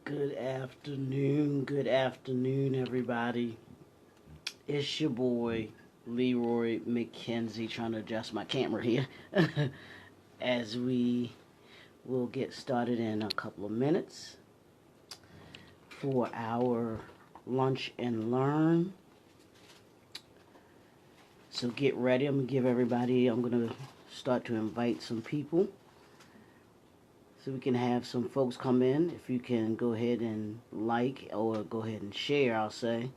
Good afternoon, everybody. It's your boy, Leroy McKenzie, trying to adjust my camera here as we will get started in a couple of minutes for our lunch and learn. So get ready. I'm going to start to invite some people so we can have some folks come in. If you can go ahead and like or go ahead and share, I'll say.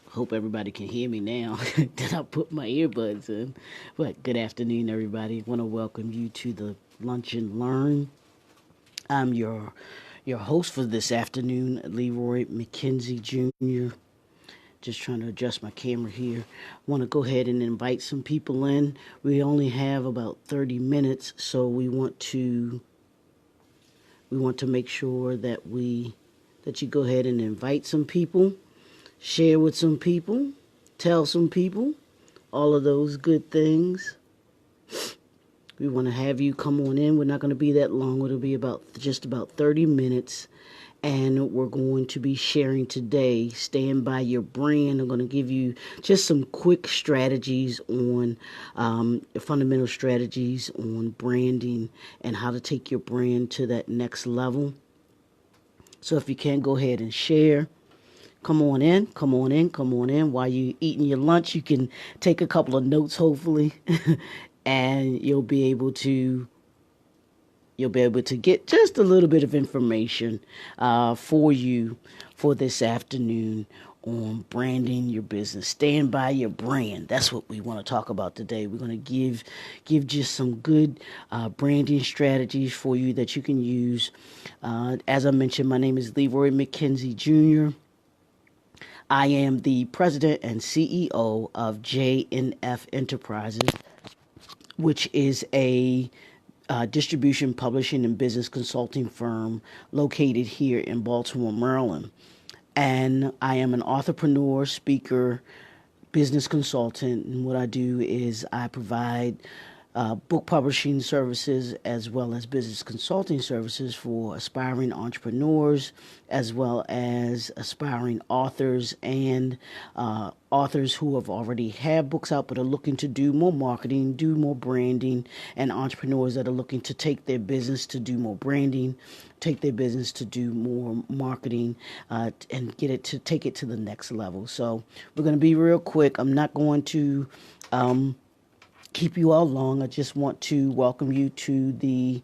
Hope everybody can hear me now that I put my earbuds in. But good afternoon, everybody. Want to welcome you to the Lunch and Learn. I'm your host for this afternoon, Leroy McKenzie Jr. Just trying to adjust my camera here. Want to go ahead and invite some people in. We only have about 30 minutes, so we want to make sure that you go ahead and invite some people. Share with some people, tell some people, all of those good things. We want to have you come on in. We're not going to be that long. It'll be just about 30 minutes. And we're going to be sharing today, stand by your brand. I'm going to give you just some quick strategies on, fundamental strategies on branding and how to take your brand to that next level. So if you can, go ahead and share. Come on in. While you're eating your lunch, you can take a couple of notes, hopefully, and you'll be able to get just a little bit of information for you for this afternoon on branding your business. Stand by your brand. That's what we want to talk about today. We're going to give just some good branding strategies for you that you can use. As I mentioned, my name is Leroy McKenzie Jr. I am the president and CEO of JNF Enterprises, which is a distribution, publishing, and business consulting firm located here in Baltimore, Maryland. And I am an entrepreneur, speaker, business consultant. And what I do is I provide book publishing services as well as business consulting services for aspiring entrepreneurs, as well as aspiring authors and authors who have already had books out but are looking to do more marketing, do more branding, and entrepreneurs that are looking to take their business to do more branding, take their business to do more marketing, and take it to the next level. So we're going to be real quick. I'm not going to keep you all long. I just want to welcome you to the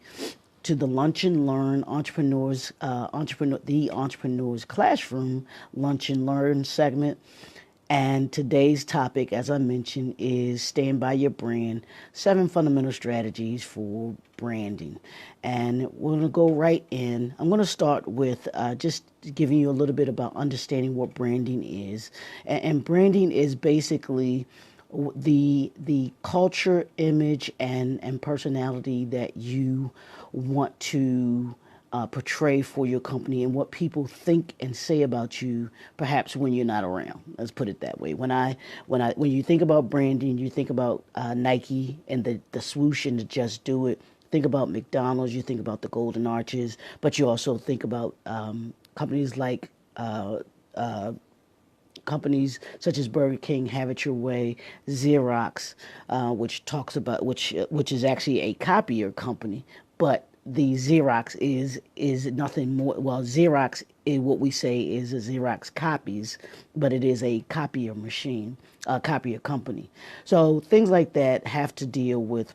Lunch and Learn the Entrepreneurs Classroom Lunch and Learn segment. And today's topic, as I mentioned, is stand by your brand, 7 fundamental strategies for branding. And we're going to go right in. I'm going to start with just giving you a little bit about understanding what branding is. And branding is basically the culture, image, and personality that you want to portray for your company and what people think and say about you, perhaps when you're not around. Let's put it that way. When you think about branding, you think about Nike and the swoosh and the Just Do It. Think about McDonald's. You think about the Golden Arches, but you also think about companies like companies such as Burger King, Have It Your Way, Xerox, which is actually a copier company, but the Xerox is nothing more. Well, Xerox is what we say is a Xerox copies, but it is a copier machine, a copier company. So things like that have to deal with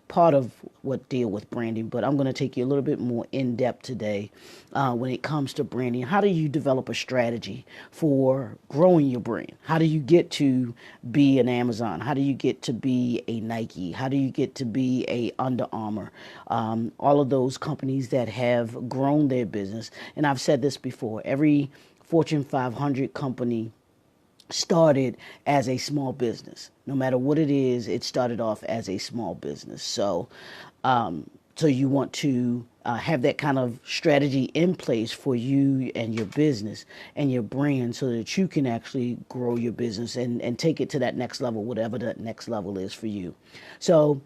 deal with branding. But I'm going to take you a little bit more in depth today when it comes to branding. How do you develop a strategy for growing your brand? How do you get to be an Amazon? How do you get to be a Nike? How do you get to be a Under Armour? All of those companies that have grown their business. And I've said this before, every Fortune 500 company started as a small business. No matter what it is, it started off as a small business. So you want to have that kind of strategy in place for you and your business and your brand so that you can actually grow your business and take it to that next level, whatever that next level is for you. So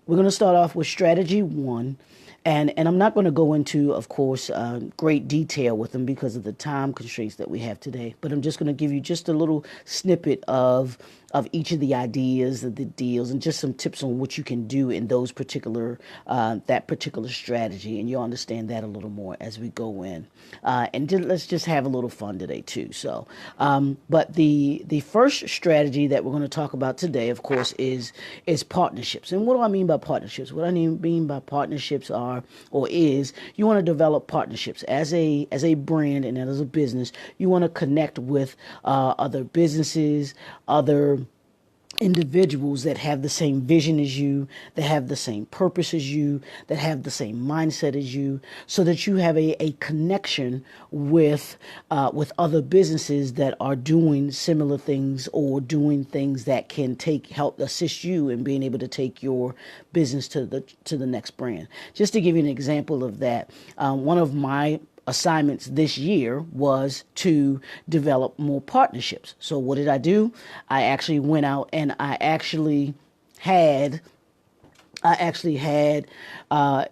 we're going to start off with strategy one. And I'm not going to go into, of course, great detail with them because of the time constraints that we have today. But I'm just going to give you just a little snippet of each of the ideas, of the deals, and just some tips on what you can do in those particular that particular strategy. And you'll understand that a little more as we go in. Let's just have a little fun today too. So, but the first strategy that we're going to talk about today, of course, is partnerships. And what do I mean by partnerships? What I mean by partnerships is you want to develop partnerships as a brand and as a business. You want to connect with other businesses, other individuals that have the same vision as you, that have the same purpose as you, that have the same mindset as you, so that you have a connection with other businesses that are doing similar things or doing things that can help assist you in being able to take your business to the next brand. Just to give you an example of that, one of my assignments this year was to develop more partnerships. So what did I do? I actually went out and I actually had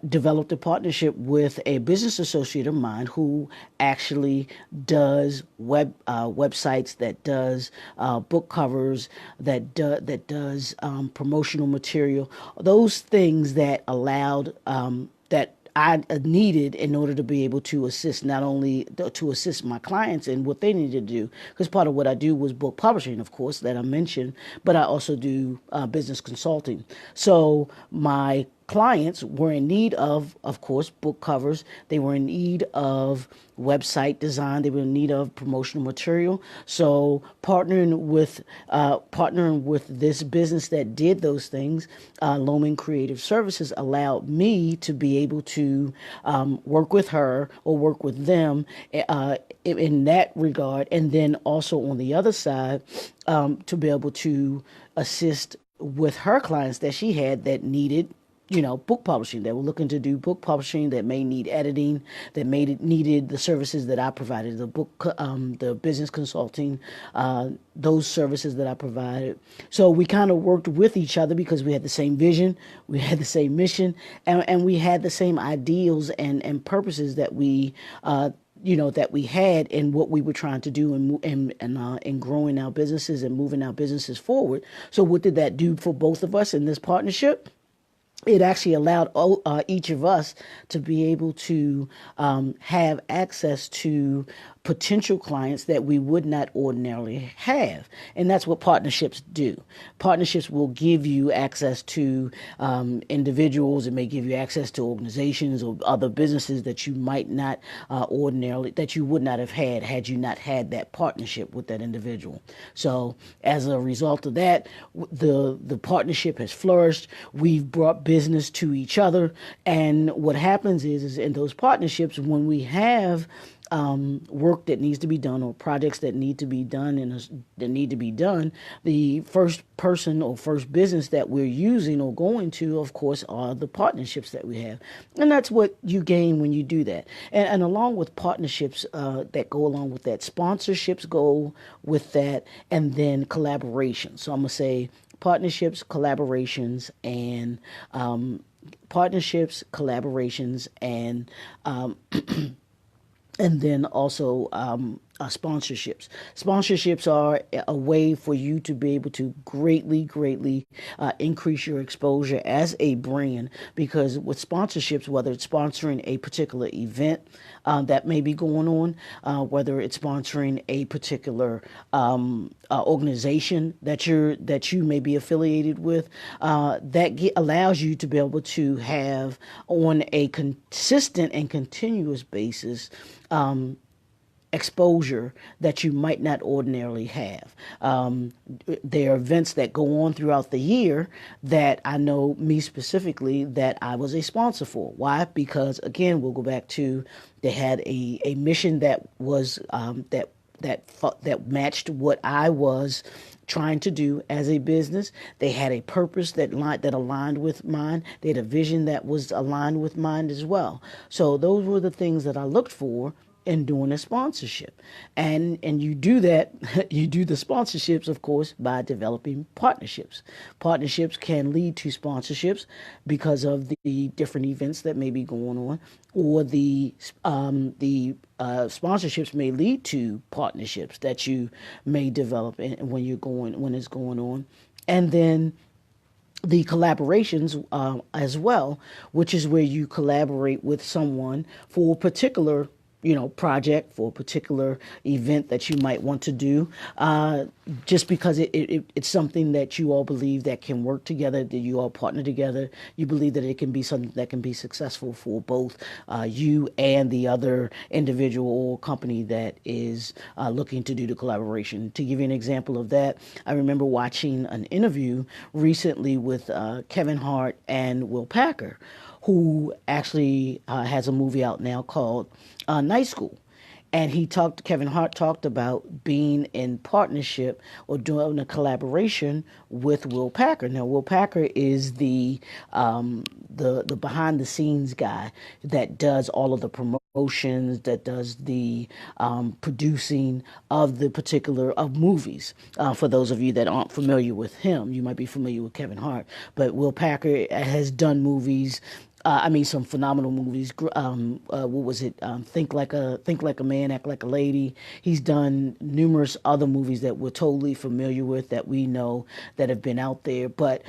developed a partnership with a business associate of mine who actually does websites, that does book covers, that does promotional material, those things that allowed that I needed in order to be able to assist, not only to assist my clients in what they needed to do, because part of what I do was book publishing, of course, that I mentioned, but I also do business consulting. So my clients were in need of course, book covers. They were in need of website design. They were in need of promotional material. So partnering with this business that did those things, Loman Creative Services, allowed me to be able to work with her or work with them in that regard, and then also on the other side to be able to assist with her clients that she had that needed book publishing, that were looking to do book publishing, that may need editing, that needed the services that I provided, the business consulting, those services that I provided. So we kind of worked with each other because we had the same vision, we had the same mission, and we had the same ideals and purposes that we that we had in what we were trying to do in growing our businesses and moving our businesses forward. So what did that do for both of us in this partnership? It actually allowed each of us to be able to have access to potential clients that we would not ordinarily have. And that's what partnerships do. Partnerships will give you access to individuals. It may give you access to organizations or other businesses that you might not ordinarily, that you would not have had you not had that partnership with that individual. So as a result of that, the partnership has flourished. We've brought business to each other. And what happens is in those partnerships, when we have work that needs to be done or projects that need to be done the first person or first business that we're using or going to, of course, are the partnerships that we have. And that's what you gain when you do that. And along with partnerships that go along with that, sponsorships go with that, and then collaboration. So I'm going to say partnerships, collaborations, and and then also sponsorships. Sponsorships are a way for you to be able to greatly increase your exposure as a brand, because with sponsorships, whether it's sponsoring a particular event that may be going on, whether it's sponsoring a particular organization that you may be affiliated with, that allows you to be able to have on a consistent and continuous basis exposure that you might not ordinarily have. There are events that go on throughout the year that I know, me specifically, that I was a sponsor for. Why? Because again, we'll go back to, they had a mission that was that matched what I was trying to do as a business. They had a purpose that aligned with mine. They had a vision that was aligned with mine as well. So those were the things that I looked for in doing a sponsorship. And you do that, you do the sponsorships, of course, by developing partnerships. Partnerships can lead to sponsorships because of the different events that may be going on, or the sponsorships may lead to partnerships that you may develop when it's going on. And then the collaborations as well, which is where you collaborate with someone for a particular project, for a particular event that you might want to do, just because it's something that you all believe that can work together, that you all partner together. You believe that it can be something that can be successful for both you and the other individual or company that is looking to do the collaboration. To give you an example of that, I remember watching an interview recently with Kevin Hart and Will Packer, who actually has a movie out now called Night School. And Kevin Hart talked about being in partnership or doing a collaboration with Will Packer. Now, Will Packer is the behind the scenes guy that does all of the promotions, that does the producing of the particular of movies. For those of you that aren't familiar with him, you might be familiar with Kevin Hart, but Will Packer has done movies. Some phenomenal movies. What was it? Think Like a Man, Act Like a Lady. He's done numerous other movies that we're totally familiar with, that we know, that have been out there. But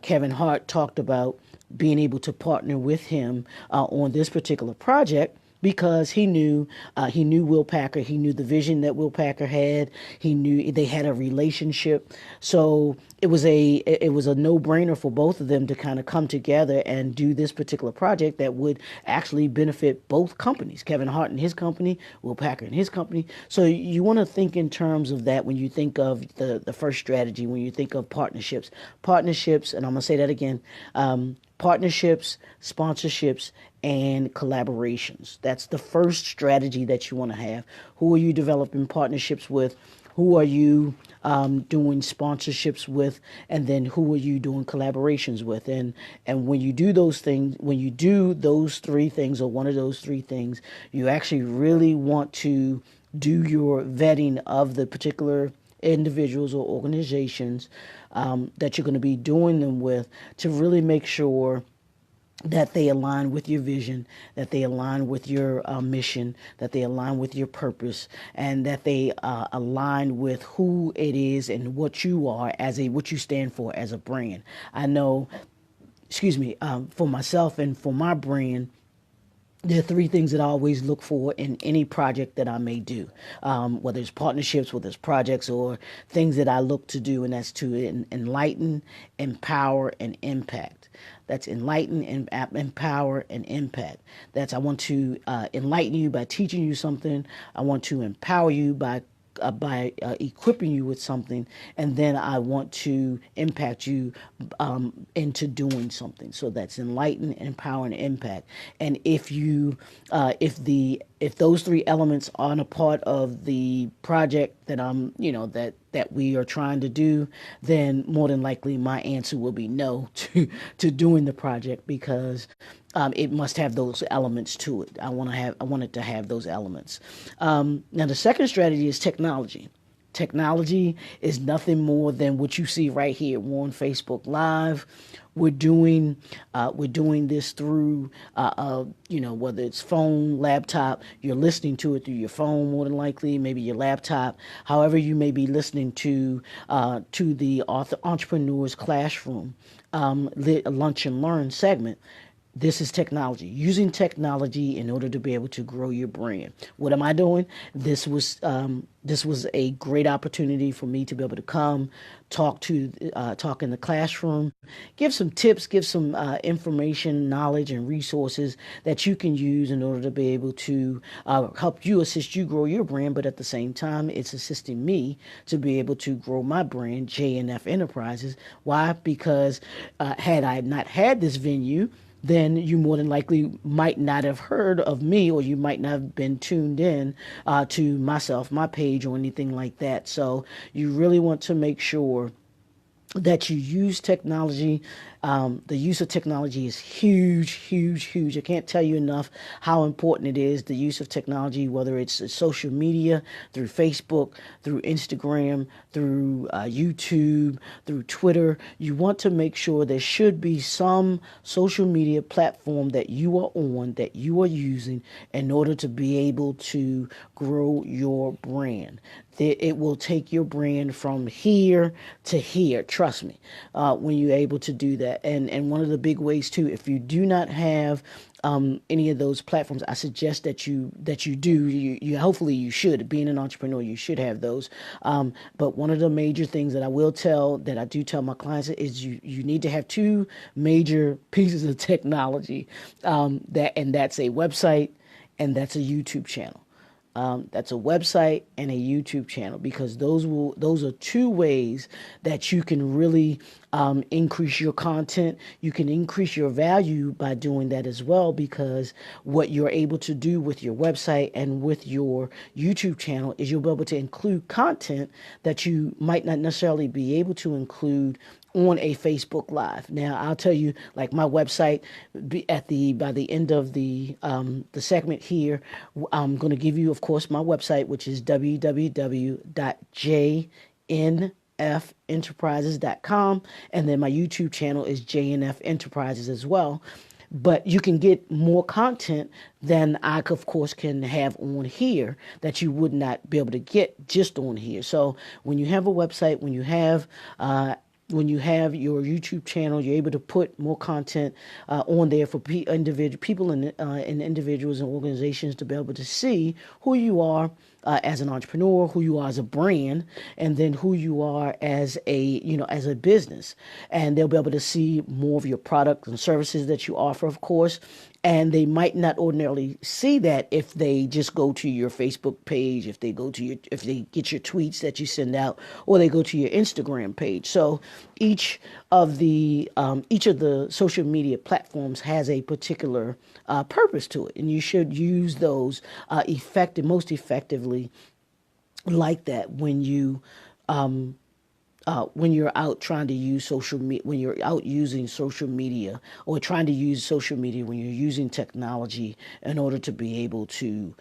Kevin Hart talked about being able to partner with him on this particular project, because he knew Will Packer. He knew the vision that Will Packer had. He knew they had a relationship. So it was a no-brainer for both of them to kind of come together and do this particular project that would actually benefit both companies, Kevin Hart and his company, Will Packer and his company. So you want to think in terms of that when you think of the first strategy, when you think of partnerships, and I'm going to say that again, partnerships, sponsorships, and collaborations. That's the first strategy that you want to have. Who are you developing partnerships with? Who are you doing sponsorships with? And then who are you doing collaborations with? And when you do those things, when you do those three things, or one of those three things, you actually really want to do your vetting of the particular individuals or organizations that you're going to be doing them with, to really make sure that they align with your vision, that they align with your mission, that they align with your purpose, and that they align with who it is and what you are what you stand for as a brand. I know, for myself and for my brand, there are three things that I always look for in any project that I may do, whether it's partnerships, whether it's projects, or things that I look to do, and that's to enlighten, empower, and impact. That's enlighten, empower, and impact. I want to enlighten you by teaching you something. I want to empower you by equipping you with something, and then I want to impact you into doing something. So that's enlighten, empower, and impact. And if those three elements aren't a part of the project that we are trying to do, then more than likely my answer will be no to doing the project, because it must have those elements to it. I want it to have those elements. Now, the second strategy is technology. Technology is nothing more than what you see right here. We're on Facebook Live. We're doing this through whether it's phone, laptop. You're listening to it through your phone, more than likely, maybe your laptop. However, you may be listening to the Entrepreneurs Classroom Lunch and Learn segment. This is technology, using technology in order to be able to grow your brand. What am I doing? This was a great opportunity for me to be able to come talk in the classroom, give some tips, give some information, knowledge, and resources that you can use in order to be able to assist you grow your brand. But at the same time, it's assisting me to be able to grow my brand, J&F Enterprises. Why? Because had I not had this venue, then you more than likely might not have heard of me, or you might not have been tuned in to myself, my page, or anything like that. So you really want to make sure that you use technology The use of technology is huge, huge, huge. I can't tell you enough how important it is, the use of technology, whether it's social media, through Facebook, through Instagram, through YouTube, through Twitter. You want to make sure there should be some social media platform that you are on, that you are using in order to be able to grow your brand. It will take your brand from here to here. Trust me, when you're able to do that. And one of the big ways too, if you do not have any of those platforms, I suggest that you do. You hopefully you should. Being an entrepreneur, you should have those. But one of the major things that I do tell my clients is you need to have two major pieces of technology. That's a website and that's a YouTube channel. That's a website and a YouTube channel, because those are two ways that you can really increase your content. You can increase your value by doing that as well, because what you're able to do with your website and with your YouTube channel is you'll be able to include content that you might not necessarily be able to include on a Facebook Live. Now, I'll tell you, like my website, by the end of the segment here, I'm going to give you, of course, my website, which is www.jnfenterprises.com, and then my YouTube channel is JNF Enterprises as well. But you can get more content than I, of course, can have on here that you would not be able to get just on here. So when you have a website, when you have your YouTube channel, you're able to put more content on there for people and individuals and organizations to be able to see who you are as an entrepreneur, who you are as a brand, and then who you are as a business. And they'll be able to see more of your products and services that you offer, of course. And they might not ordinarily see that if they just go to your Facebook page, if they get your tweets that you send out, or they go to your Instagram page. So each of the social media platforms has a particular purpose to it, and you should use those most effectively like that when you're out trying to use social media, when you're out using social media, or trying to use social media when you're using technology in order to be able to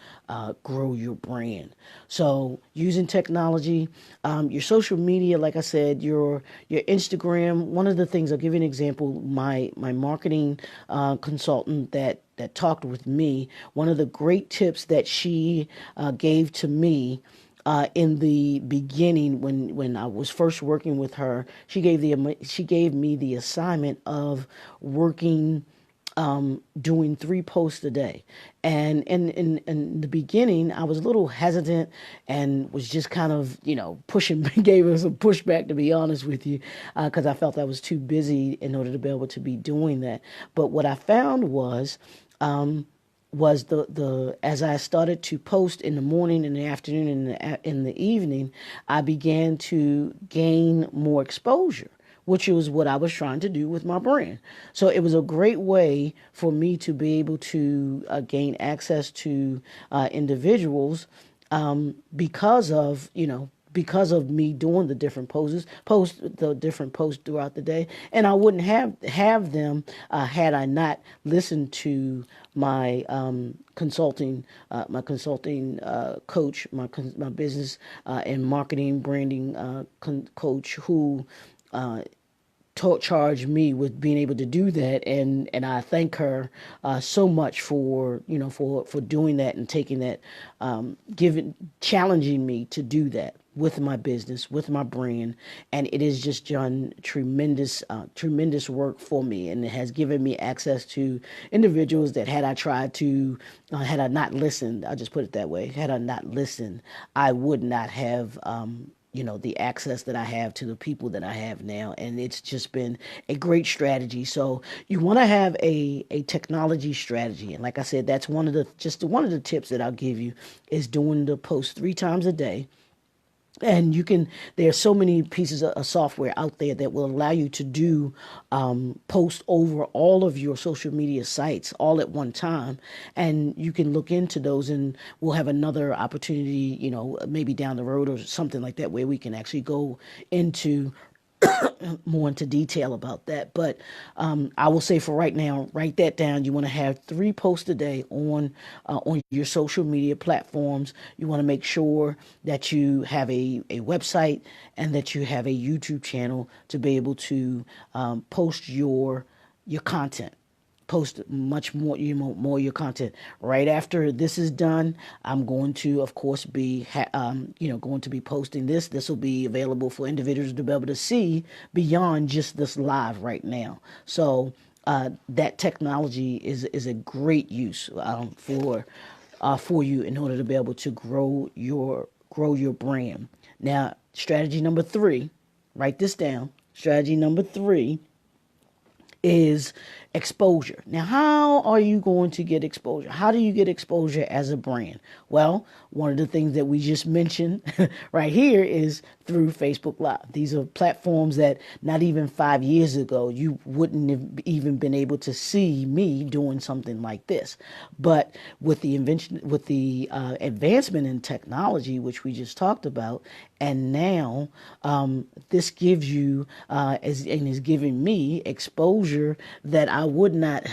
grow your brand. So using technology, your social media, like I said, your Instagram. One of the things, I'll give you an example. My marketing consultant that talked with me, one of the great tips that she gave to me in the beginning, when I was first working with her, she gave me the assignment of working, doing 3 posts a day. And in the beginning, I was a little hesitant and was just kind of, pushing, gave her some pushback, to be honest with you, because I felt I was too busy in order to be able to be doing that. But what I found was as I started to post in the morning, in the afternoon, and in the evening, I began to gain more exposure, which was what I was trying to do with my brand. So it was a great way for me to be able to gain access to individuals because of me doing the different posts throughout the day. And I wouldn't have them had I not listened to my consulting coach, my business and marketing branding coach, who charged me with being able to do that, and I thank her so much for doing that and taking that, challenging me to do that with my business, with my brand. And it has just done tremendous work for me, and it has given me access to individuals that had I not listened, I'll just put it that way, had I not listened, I would not have the access that I have to the people that I have now. And it's just been a great strategy. So you want to have a technology strategy. And like I said, that's one of the tips that I'll give you, is doing the post 3 times a day. And there are so many pieces of software out there that will allow you to do post over all of your social media sites all at one time. And you can look into those, and we'll have another opportunity, maybe down the road or something like that, where we can actually go into more into detail about that. But I will say for right now, write that down. You want to have 3 posts a day on your social media platforms. You want to make sure that you have a website and that you have a YouTube channel to be able to post your content, post much more, more your content. Right after this is done, I'm going to, of course, be going to be posting this. This will be available for individuals to be able to see beyond just this live right now. So that technology is a great use for you in order to be able to grow your brand. Now, strategy number 3, write this down. Strategy number 3 is exposure. Now, how are you going to get exposure? How do you get exposure as a brand? Well, one of the things that we just mentioned right here is through Facebook Live. These are platforms that not even 5 years ago, you wouldn't have even been able to see me doing something like this. But with the advancement in technology, which we just talked about, and now this gives you and is giving me exposure that I would not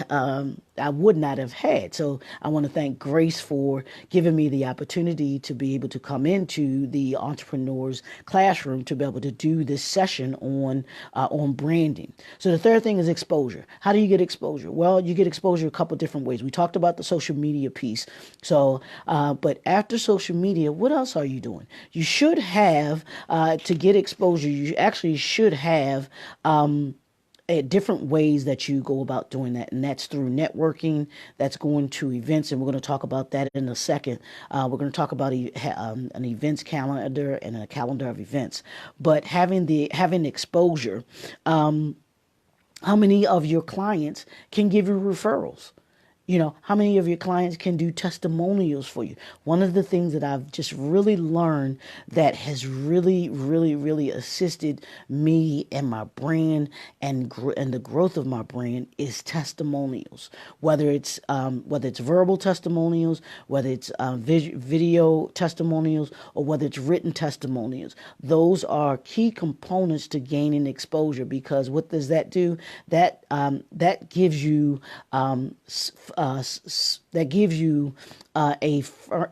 have had. So I want to thank Grace for giving me the opportunity to be able to come into the Entrepreneurs Classroom to be able to do this session on branding. So the third thing is exposure. How do you get exposure? Well, you get exposure a couple different ways. We talked about the social media piece. So, but after social media, what else are you doing? You should have to get exposure. You actually should have different ways that you go about doing that, and that's through networking. That's going to events, and we're going to talk about that in a second. We're going to talk about an events calendar and a calendar of events. But having exposure, how many of your clients can give you referrals? How many of your clients can do testimonials for you? One of the things that I've just really learned that has really, really, really assisted me and my brand and the growth of my brand is testimonials. Whether it's verbal testimonials, whether it's video testimonials, or whether it's written testimonials. Those are key components to gaining exposure, because what does that do? That gives you a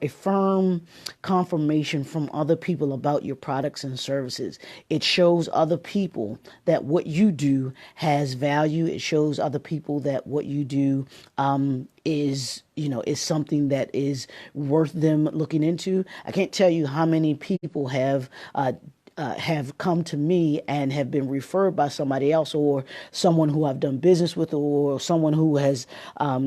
firm confirmation from other people about your products and services. It shows other people that what you do has value. It shows other people that what you do is something that is worth them looking into. I can't tell you how many people have come to me and have been referred by somebody else, or someone who I've done business with, or someone who has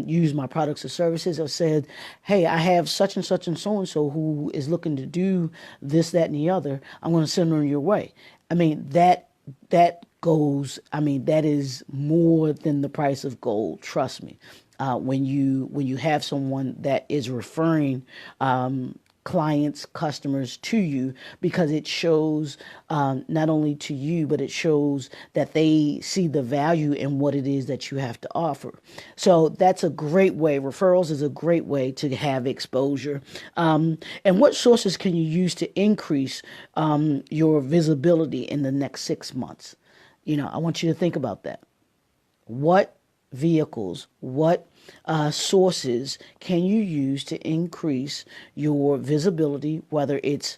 used my products or services, or said, hey, I have such and so who is looking to do this, that, and the other. I'm going to send them your way. I mean, that is more than the price of gold. Trust me. When you have someone that is referring clients, customers to you, because it shows not only to you, but it shows that they see the value in what it is that you have to offer. So that's a great way. Referrals is a great way to have exposure. And what sources can you use to increase your visibility in the next 6 months? I want you to think about that. What vehicles, what sources can you use to increase your visibility, whether it's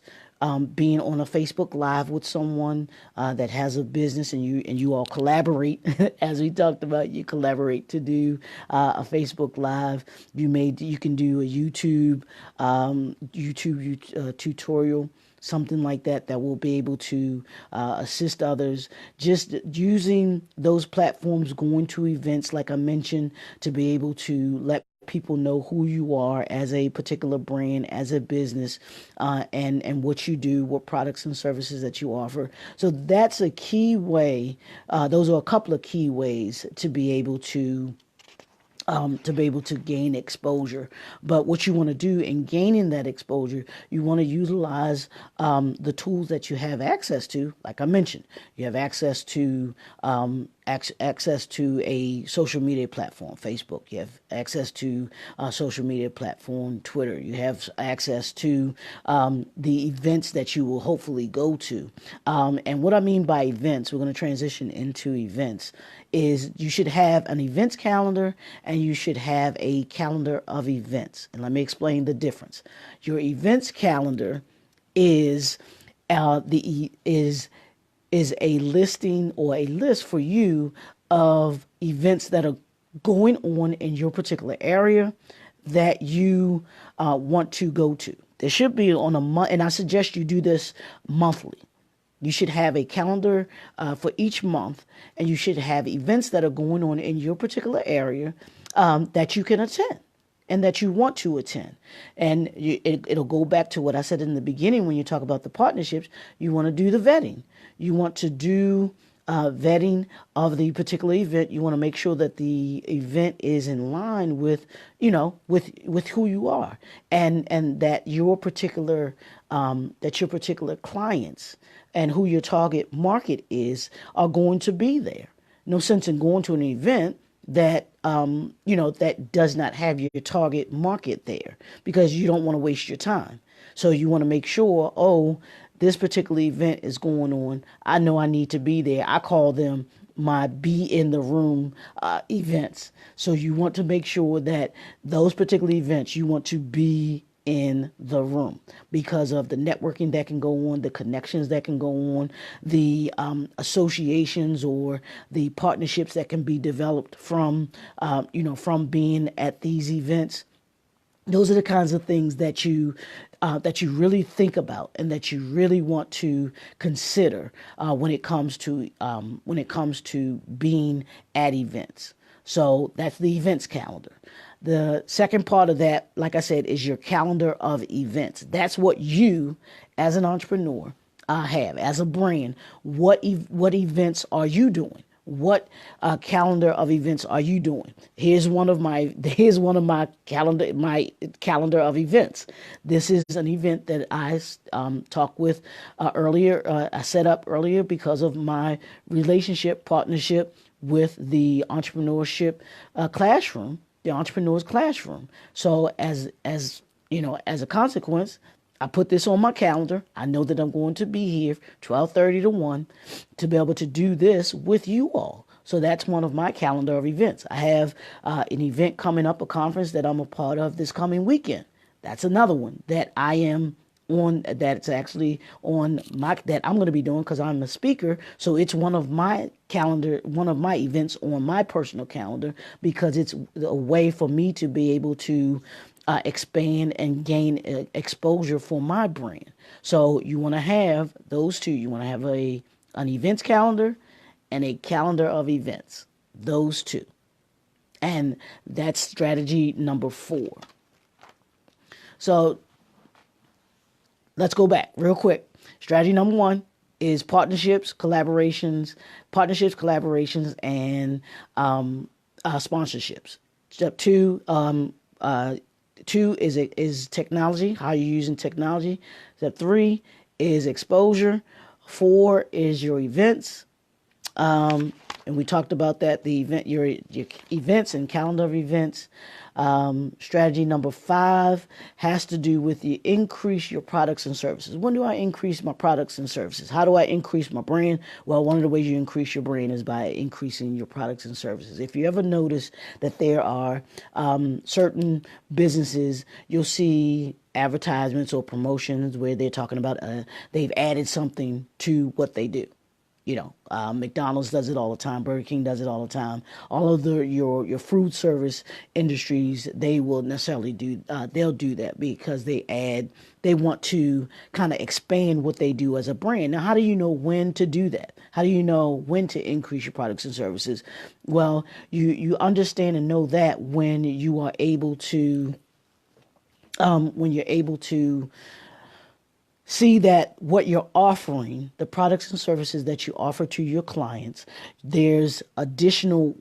being on a Facebook Live with someone that has a business, and you all collaborate, as we talked about, you collaborate to do a Facebook Live. You can do a YouTube tutorial, something like that will be able to assist others. Just using those platforms, going to events, like I mentioned, to be able to let people know who you are as a particular brand, as a business, and what you do, what products and services that you offer. So that's a key way. Those are a couple of key ways to be able to gain exposure. But what you want to do in gaining that exposure, you want to utilize the tools that you have access to. Like I mentioned, you have access to access to a social media platform, Facebook. You have access to a social media platform, Twitter. You have access to the events that you will hopefully go to. And what I mean by events, we're going to transition into events, is you should have an events calendar and you should have a calendar of events. And let me explain the difference. Your events calendar is is a listing or a list for you of events that are going on in your particular area that you want to go to. There should be on a month, and I suggest you do this monthly. You should have a calendar for each month, and you should have events that are going on in your particular area that you can attend and that you want to attend. And it'll go back to what I said in the beginning when you talk about the partnerships. You want to do the vetting. You want to do vetting of the particular event. You want to make sure that the event is in line with, with who you are, and that your particular clients and who your target market is are going to be there. No sense in going to an event that that does not have your target market there, because you don't want to waste your time. So you want to make sure, this particular event is going on. I know I need to be there. I call them my be in the room events. So you want to make sure that those particular events, you want to be in the room because of the networking that can go on, the connections that can go on, the associations or the partnerships that can be developed from being at these events. Those are the kinds of things that you really think about and that you really want to consider when it comes to being at events. So that's the events calendar. The second part of that, like I said, is your calendar of events. That's what you, as an entrepreneur, have as a brand. What events are you doing? What calendar of events are you doing? Here's one of my calendar of events. This is an event that I talked with earlier. I set up earlier because of my partnership with the entrepreneurship classroom, the entrepreneur's classroom. So as a consequence, I put this on my calendar. I know that I'm going to be here 12:30 to 1 to be able to do this with you all. So that's one of my calendar of events. I have an event coming up, a conference that I'm a part of this coming weekend. That's another one that I am on, that's actually on that I'm going to be doing because I'm a speaker. So it's one of my events on my personal calendar, because it's a way for me to be able to expand and gain exposure for my brand. So you want to have those two. You want to have an events calendar and a calendar of events. Those two. And that's strategy number 4. So let's go back real quick. Strategy number 1 is partnerships, collaborations, and sponsorships. Step 2, 2 is technology, how you're using technology. Step 3 is exposure. 4 is your events. And we talked about that, your events and calendar of events. Strategy number 5 has to do with you increase your products and services. When do I increase my products and services? How do I increase my brand? Well, one of the ways you increase your brand is by increasing your products and services. If you ever notice that there are certain businesses, you'll see advertisements or promotions where they're talking about they've added something to what they do. McDonald's does it all the time. Burger King does it all the time. All of your food service industries, they will necessarily they'll do that because they want to kind of expand what they do as a brand. Now, how do you know when to do that? How do you know when to increase your products and services? Well, you understand and know that when you are able to, see that what you're offering, the products and services that you offer to your clients, there's additional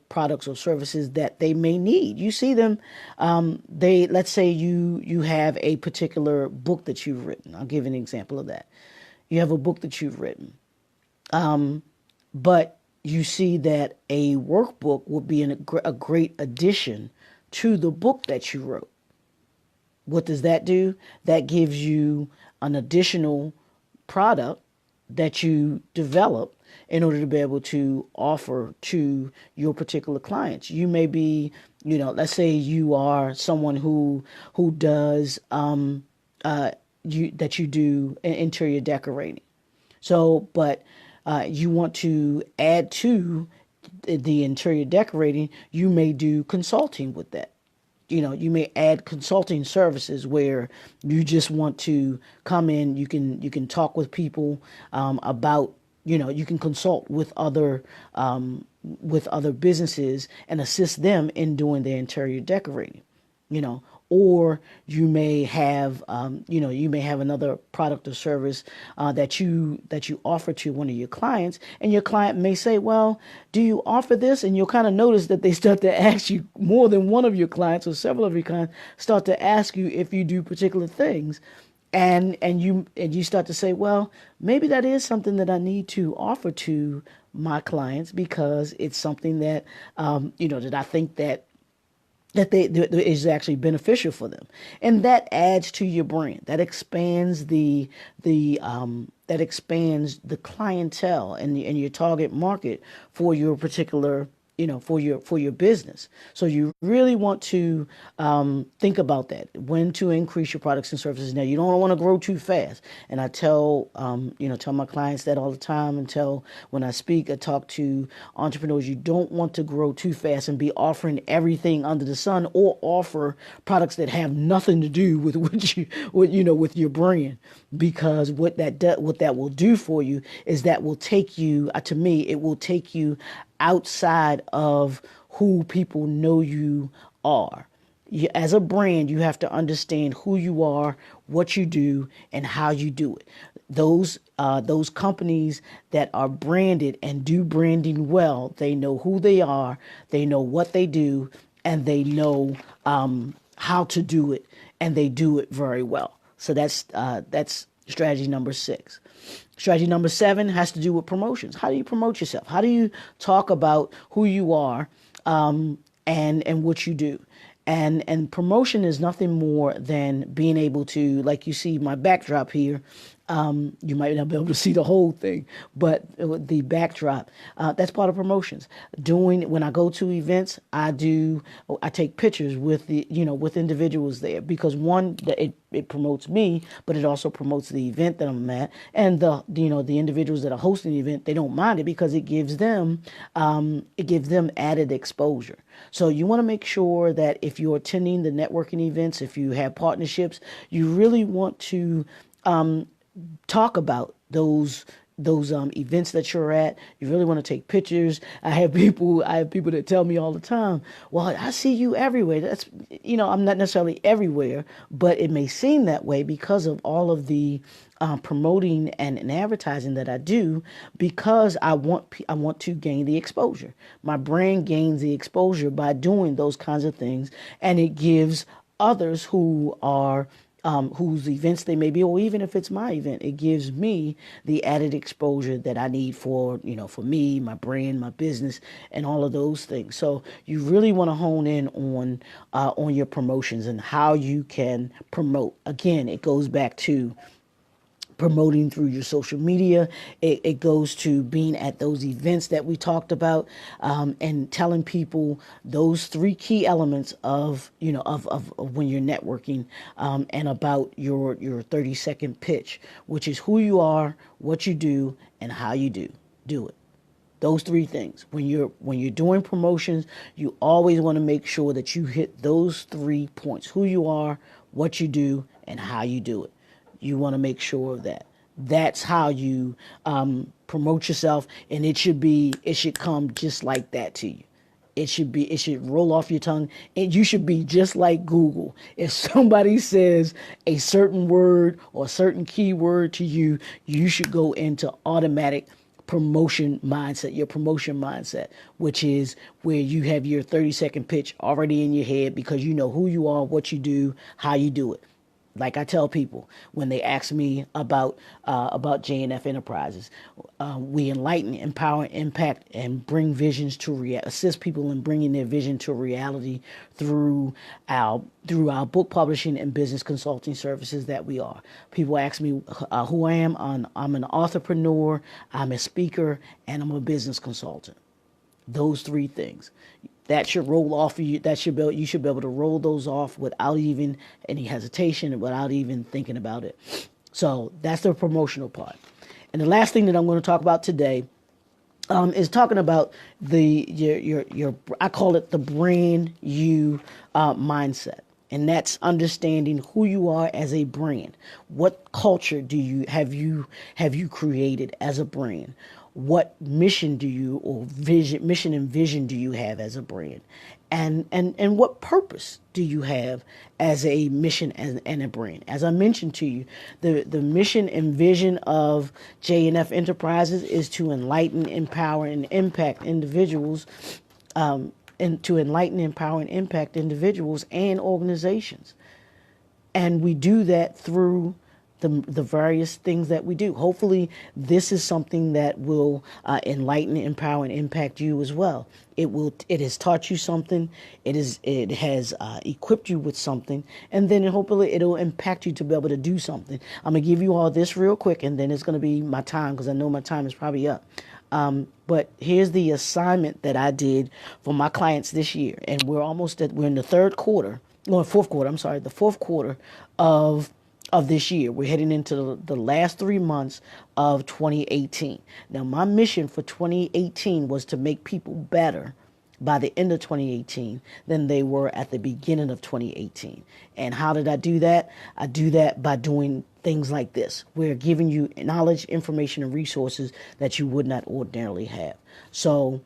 products or services that they may need. You see them, let's say you have a particular book that you've written. I'll give an example of that. You have a book that you've written, But you see that a workbook would be a great addition to the book that you wrote. What does that do? That gives you an additional product that you develop in order to be able to offer to your particular clients. You may be, let's say you are someone who does you do interior decorating. So, but you want to add to the interior decorating, you may do consulting with that. You may add consulting services where you just want to come in. You can talk with people about. You can consult with other businesses and assist them in doing their interior decorating. you know, or you may have another product or service that you offer to one of your clients, and your client may say, "Well, do you offer this?" And you'll kind of notice that they start to ask you, more than one of your clients or several of your clients start to ask you if you do particular things. And you start to say, well, maybe that is something that I need to offer to my clients, because it's something that that I think that that is actually beneficial for them, and that adds to your brand. That expands the clientele and your target market for your particular for your business. So you really want to think about that, when to increase your products and services. Now, you don't want to grow too fast, and I tell my clients that all the time. And when I talk to entrepreneurs, you don't want to grow too fast and be offering everything under the sun, or offer products that have nothing to do with with your brand, because what that will do for you is that will take you, to me, it will take you outside of who people know you are. As a brand, you have to understand who you are, what you do, and how you do it. Those companies that are branded and do branding well, they know who they are, they know what they do, and they know how to do it, and they do it very well. So that's strategy number 6. Strategy number 7 has to do with promotions. How do you promote yourself? How do you talk about who you are and what you do? And promotion is nothing more than being able to, like you see my backdrop here. You might not be able to see the whole thing, but the backdrop, that's part of promotions. When I go to events, I take pictures with with individuals there, because one, it promotes me, but it also promotes the event that I'm at, and the individuals that are hosting the event, they don't mind it, because it gives them added exposure. So you want to make sure that if you're attending the networking events, if you have partnerships, you really want to talk about those events that you're at. You really want to take pictures. I have people that tell me all the time, "Well, I see you everywhere." That's I'm not necessarily everywhere, but it may seem that way because of all of the promoting and advertising that I do, because I want to gain the exposure. My brand gains the exposure by doing those kinds of things, and it gives others who are whose events they may be, or even if it's my event, it gives me the added exposure that I need for me, my brand, my business, and all of those things. So you really want to hone in on your promotions and how you can promote. Again, it goes back to promoting through your social media. It goes to being at those events that we talked about, and telling people those 3 key elements of when you're networking, and about your 30-second pitch, which is who you are, what you do, and how you do it. Those 3 things. When you're doing promotions, you always want to make sure that you hit those 3 points: who you are, what you do, and how you do it. You want to make sure of that. That's how you promote yourself, and it should come just like that to you. It should roll off your tongue, and you should be just like Google. If somebody says a certain word or a certain keyword to you, you should go into automatic promotion mindset, which is where you have your 30-second pitch already in your head, because you know who you are, what you do, how you do it. Like I tell people when they ask me about J&F Enterprises, we enlighten, empower, impact, and bring visions to assist people in bringing their vision to reality through our book publishing and business consulting services that we are. People ask me who I am. I'm an entrepreneur, I'm a speaker, and I'm a business consultant. Those three things. That should roll off of you. You should be able to roll those off without even any hesitation and without even thinking about it. So that's the promotional part. And the last thing that I'm going to talk about today is talking about your I call it the brand you mindset. And that's understanding who you are as a brand. What culture have you created as a brand? What mission mission and vision do you have as a brand? And what purpose do you have as a mission and a brand? As I mentioned to you, the mission and vision of J&F Enterprises is to enlighten, empower, and impact individuals, and to enlighten, empower, and impact individuals and organizations. And we do that through the various things that we do. Hopefully, this is something that will enlighten, empower, and impact you as well. It has taught you something. It has equipped you with something, and then hopefully it'll impact you to be able to do something. I'm gonna give you all this real quick, and then it's gonna be my time because I know my time is probably up. But here's the assignment that I did for my clients this year, and we're in the fourth quarter. The fourth quarter of this year. We're heading into the last 3 months of 2018. Now, my mission for 2018 was to make people better by the end of 2018 than they were at the beginning of 2018. And how did I do that? I do that by doing things like this. We're giving you knowledge, information, and resources that you would not ordinarily have. So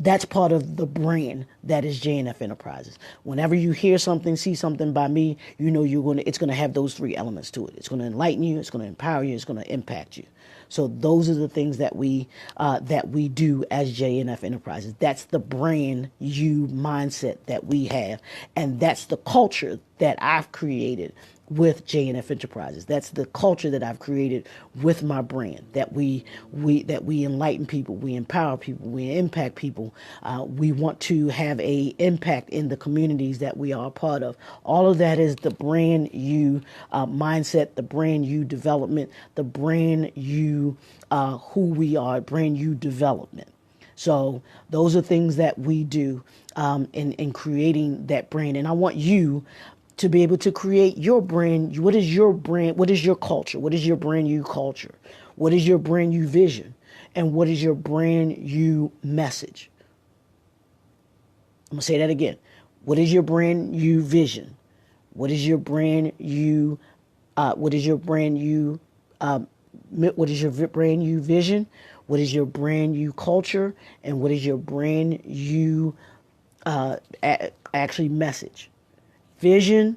that's part of the brand that is J&F Enterprises. Whenever you hear something, see something by me, you know it's going to have those three elements to it. It's going to enlighten you, it's going to empower you, it's going to impact you. So those are the things that we do as J&F Enterprises. That's the brand you mindset that we have, and that's the culture that I've created with J&F Enterprises. That's the culture that I've created with my brand, that we enlighten people, we empower people, we impact people. We want to have a impact in the communities that we are a part of. All of that is the brand you mindset, the brand you development, the brand you who we are, brand you development. So those are things that we do in creating that brand. And I want you to be able to create your brand. What is your brand? What is your culture? What is your brand new culture? What is your brand new vision? And what is your brand new message? I'm going to say that again. What is your brand new vision? What is your brand new what is your brand new what is your brand new vision? What is your brand new culture? And what is your brand new actually message? Vision,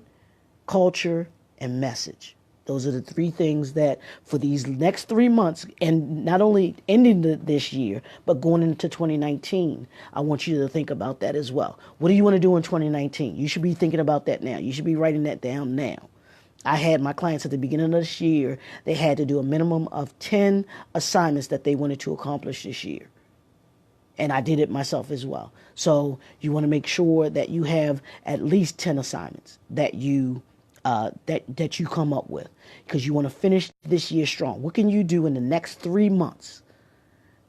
culture, and message. Those are the three things that for these next 3 months, and not only ending this year, but going into 2019, I want you to think about that as well. What do you want to do in 2019? You should be thinking about that now. You should be writing that down now. I had my clients at the beginning of this year, they had to do a minimum of 10 assignments that they wanted to accomplish this year. And I did it myself as well. So you want to make sure that you have at least 10 assignments that you that you come up with, because you want to finish this year strong. What can you do in the next 3 months?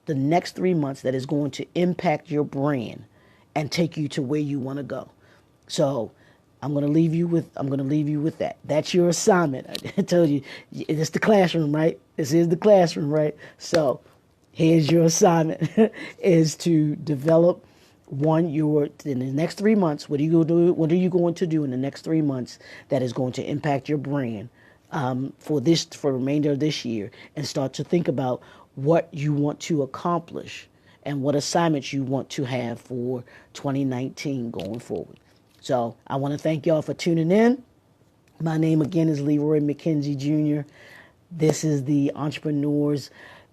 The next 3 months that is going to impact your brand and take you to where you want to go. So I'm going to leave you with that. That's your assignment. I told you, it's the classroom, right? This is the classroom, right? So here's your assignment is to develop in the next 3 months. What are you going to do? What are you going to do in the next 3 months that is going to impact your brand for the remainder of this year, and start to think about what you want to accomplish and what assignments you want to have for 2019 going forward. So I want to thank y'all for tuning in. My name again is Leroy McKenzie Jr. This is the Entrepreneurs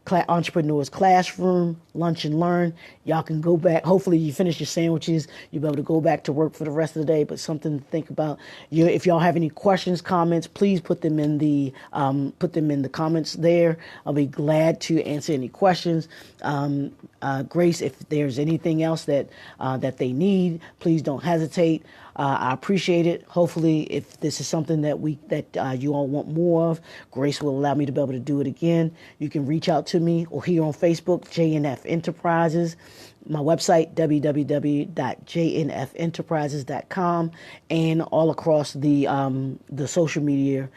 Entrepreneurs Classroom, Lunch and Learn. Y'all can go back. Hopefully you finish your sandwiches. You'll be able to go back to work for the rest of the day, but something to think about. If y'all have any questions, comments, please put them in the comments there. I'll be glad to answer any questions. Grace, if there's anything else that they need, please don't hesitate. I appreciate it. Hopefully, if this is something that you all want more of, Grace will allow me to be able to do it again. You can reach out to me or here on Facebook, JNF Enterprises. My website, www.jnfenterprises.com, and all across the social media,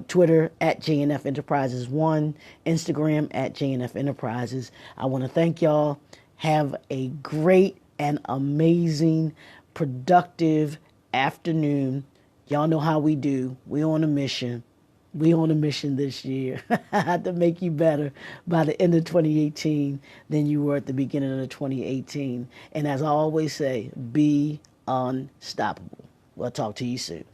Twitter at JNF Enterprises 1, Instagram at JNF Enterprises. I want to thank y'all. Have a great and amazing, productive afternoon. Y'all know how we do. We on a mission. We on a mission this year to make you better by the end of 2018 than you were at the beginning of 2018. And as I always say, be unstoppable. We'll talk to you soon.